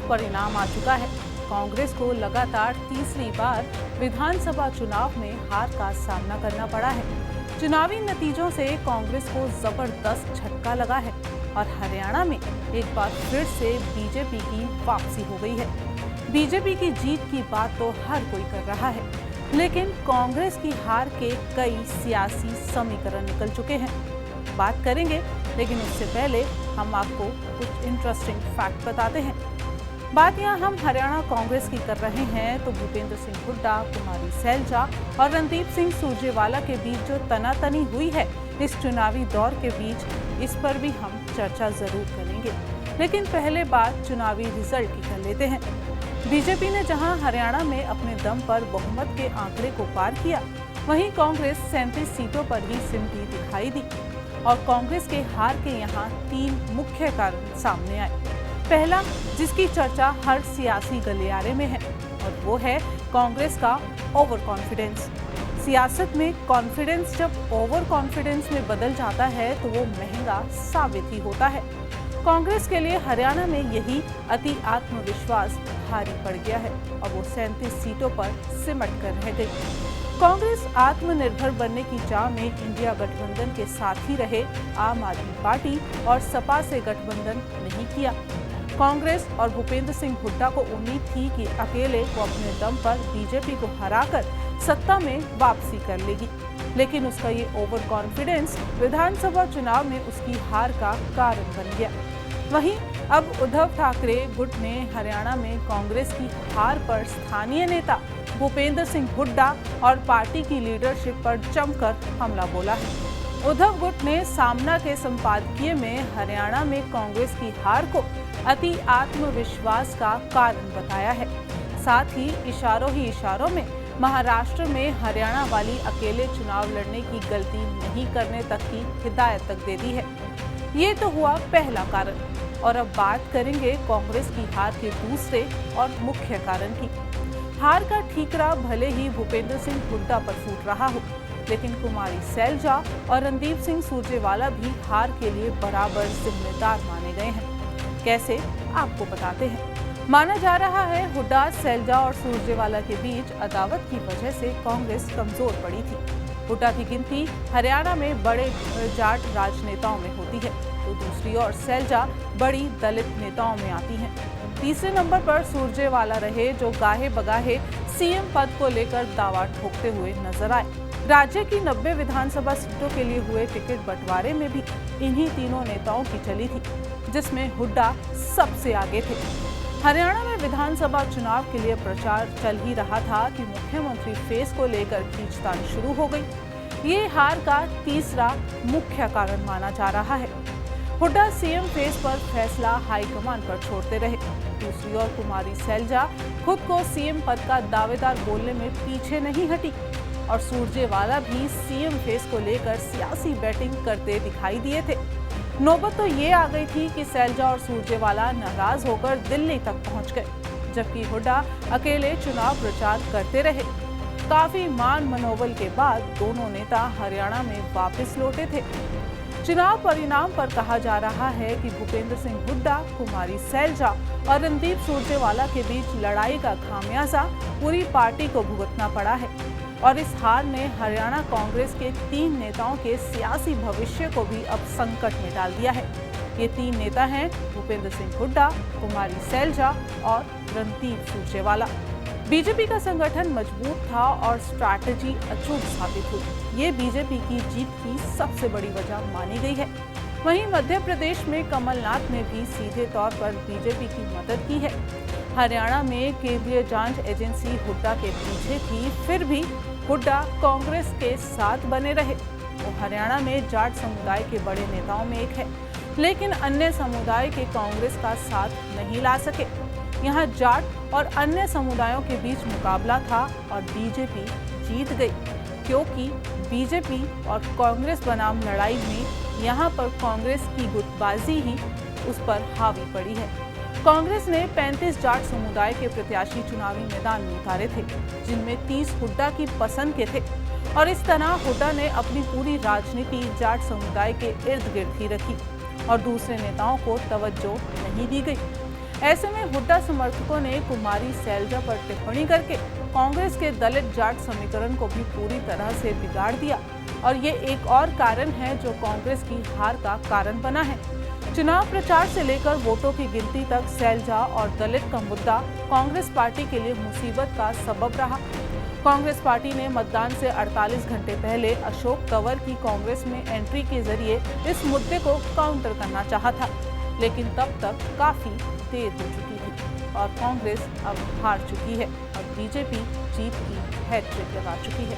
परिणाम आ चुका है। कांग्रेस को लगातार तीसरी बार विधानसभा चुनाव में हार का सामना करना पड़ा है। चुनावी नतीजों से कांग्रेस को जबरदस्त झटका लगा है और हरियाणा में एक बार फिर से बीजेपी की वापसी हो गई है। बीजेपी की जीत की बात तो हर कोई कर रहा है, लेकिन कांग्रेस की हार के कई सियासी समीकरण निकल चुके हैं। बात करेंगे, लेकिन उससे पहले हम आपको कुछ इंटरेस्टिंग फैक्ट बताते हैं। बात यहाँ हम हरियाणा कांग्रेस की कर रहे हैं तो भूपेंद्र सिंह हुड्डा, कुमारी सैलजा और रणदीप सिंह सुरजेवाला के बीच जो तनातनी हुई है इस चुनावी दौर के बीच, इस पर भी हम चर्चा जरूर करेंगे। लेकिन पहले बात चुनावी रिजल्ट की कर लेते हैं। बीजेपी ने जहां हरियाणा में अपने दम पर बहुमत के आंकड़े को पार किया, वहीं कांग्रेस 37 सीटों पर ही सिमटी दिखाई दी और कांग्रेस के हार के यहां 3 मुख्य कारण सामने आए। पहला, जिसकी चर्चा हर सियासी गलियारे में है, और वो है कांग्रेस का ओवर कॉन्फिडेंस। सियासत में कॉन्फिडेंस जब ओवर कॉन्फिडेंस में बदल जाता है तो वो महंगा साबित ही होता है। कांग्रेस के लिए हरियाणा में यही अति आत्मविश्वास भारी पड़ गया है और वो 37 सीटों पर सिमट कर रह गई। कांग्रेस आत्मनिर्भर बनने की चाह में इंडिया गठबंधन के साथ ही रहे आम आदमी पार्टी और सपा से गठबंधन नहीं किया। कांग्रेस और भूपेंद्र सिंह हुड्डा को उम्मीद थी कि अकेले वो अपने दम पर बीजेपी को हराकर सत्ता में वापसी कर लेगी, लेकिन उसका ये ओवर कॉन्फिडेंस विधानसभा चुनाव में उसकी हार का कारण बन गया। वहीं अब उद्धव ठाकरे गुट ने हरियाणा में कांग्रेस की हार पर स्थानीय नेता भूपेंद्र सिंह हुड्डा और पार्टी की लीडरशिप पर जमकर हमला बोला है। उद्धव गुट ने सामना के संपादकीय में हरियाणा में कांग्रेस की हार को अति आत्मविश्वास का कारण बताया है। साथ ही इशारों में महाराष्ट्र में हरियाणा वाली अकेले चुनाव लड़ने की गलती नहीं करने तक की हिदायत तक दे दी है। ये तो हुआ पहला कारण, और अब बात करेंगे कांग्रेस की हार के दूसरे और मुख्य कारण की। हार का ठीकरा भले ही भूपेंद्र सिंह हुड्डा पर फूट रहा हो, लेकिन कुमारी सैलजा और रणदीप सिंह सुरजेवाला भी हार के लिए बराबर जिम्मेदार माने गए हैं। कैसे, आपको बताते हैं। माना जा रहा है हुड्डा, सैलजा और सुरजेवाला के बीच अदावत की वजह से कांग्रेस कमजोर पड़ी थी। हुड्डा की गिनती हरियाणा में बड़े जाट राजनेताओं में होती है, तो दूसरी ओर सैलजा बड़ी दलित नेताओं में आती हैं। तीसरे नंबर पर सुरजेवाला रहे, जो गाहे बगाहे सीएम पद को लेकर दावा ठोकते हुए नजर आए। राज्य की 90 विधानसभा सीटों के लिए हुए टिकट बंटवारे में भी इन्हीं तीनों नेताओं की चली थी, जिसमें हुड्डा सबसे आगे थे। हरियाणा में विधानसभा चुनाव के लिए प्रचार चल ही रहा था कि मुख्यमंत्री फेस को लेकर खींचतान शुरू हो गई। ये हार का तीसरा मुख्य कारण माना जा रहा है। हुड्डा सीएम फेस पर फैसला हाईकमान पर छोड़ते रहे। दूसरी ओर कुमारी सैलजा खुद को सीएम पद का दावेदार बोलने में पीछे नहीं हटी और सुरजेवाला भी सीएम फेस को लेकर सियासी बैटिंग करते दिखाई दिए थे। नौबत तो ये आ गई थी कि सैलजा और सुरजेवाला नाराज होकर दिल्ली तक पहुंच गए, जबकि हुड्डा अकेले चुनाव प्रचार करते रहे। काफी मान मनोबल के बाद दोनों नेता हरियाणा में वापस लौटे थे। चुनाव परिणाम पर कहा जा रहा है कि भूपेंद्र सिंह हुड्डा, कुमारी सैलजा और रणदीप सुरजेवाला के बीच लड़ाई का खामियाजा पूरी पार्टी को भुगतना पड़ा है और इस हार ने हरियाणा कांग्रेस के 3 नेताओं के सियासी भविष्य को भी अब संकट में डाल दिया है। ये 3 नेता हैं भूपेंद्र सिंह हुड्डा, कुमारी सैलजा और रणदीप सुरजेवाला। बीजेपी का संगठन मजबूत था और स्ट्रैटेजी अचूक साबित हुई। ये बीजेपी की जीत की सबसे बड़ी वजह मानी गई है। वहीं मध्य प्रदेश में कमलनाथ ने भी सीधे तौर पर बीजेपी की मदद की है। हरियाणा में केंद्रीय जांच एजेंसी हुड्डा के पीछे थी, फिर भी हुड्डा कांग्रेस के साथ बने रहे। वो हरियाणा में जाट समुदाय के बड़े नेताओं में एक है, लेकिन अन्य समुदाय के कांग्रेस का साथ नहीं ला सके। यहाँ जाट और अन्य समुदायों के बीच मुकाबला था और बीजेपी जीत गई, क्योंकि बीजेपी और कांग्रेस बनाम लड़ाई में यहाँ पर कांग्रेस की गुटबाजी ही उस पर हावी पड़ी है। कांग्रेस ने 35 जाट समुदाय के प्रत्याशी चुनावी मैदान में उतारे थे, जिनमें 30 हुड्डा की पसंद के थे और इस तरह हुड्डा ने अपनी पूरी राजनीति जाट समुदाय के इर्द गिर्द ही रखी और दूसरे नेताओं को तवज्जो नहीं दी गई। ऐसे में हुड्डा समर्थकों ने कुमारी शैलजा पर टिप्पणी करके कांग्रेस के दलित जाट समीकरण को भी पूरी तरह से बिगाड़ दिया और ये एक और कारण है जो कांग्रेस की हार का कारण बना है। चुनाव प्रचार से लेकर वोटों की गिनती तक शैलजा और दलित का मुद्दा कांग्रेस पार्टी के लिए मुसीबत का सबब रहा। कांग्रेस पार्टी ने मतदान से 48 घंटे पहले अशोक तंवर की कांग्रेस में एंट्री के जरिए इस मुद्दे को काउंटर करना चाहा था, लेकिन तब तक काफी देर हो चुकी थी और कांग्रेस अब हार चुकी है और बीजेपी जीत की हैट्रिक लगा चुकी है।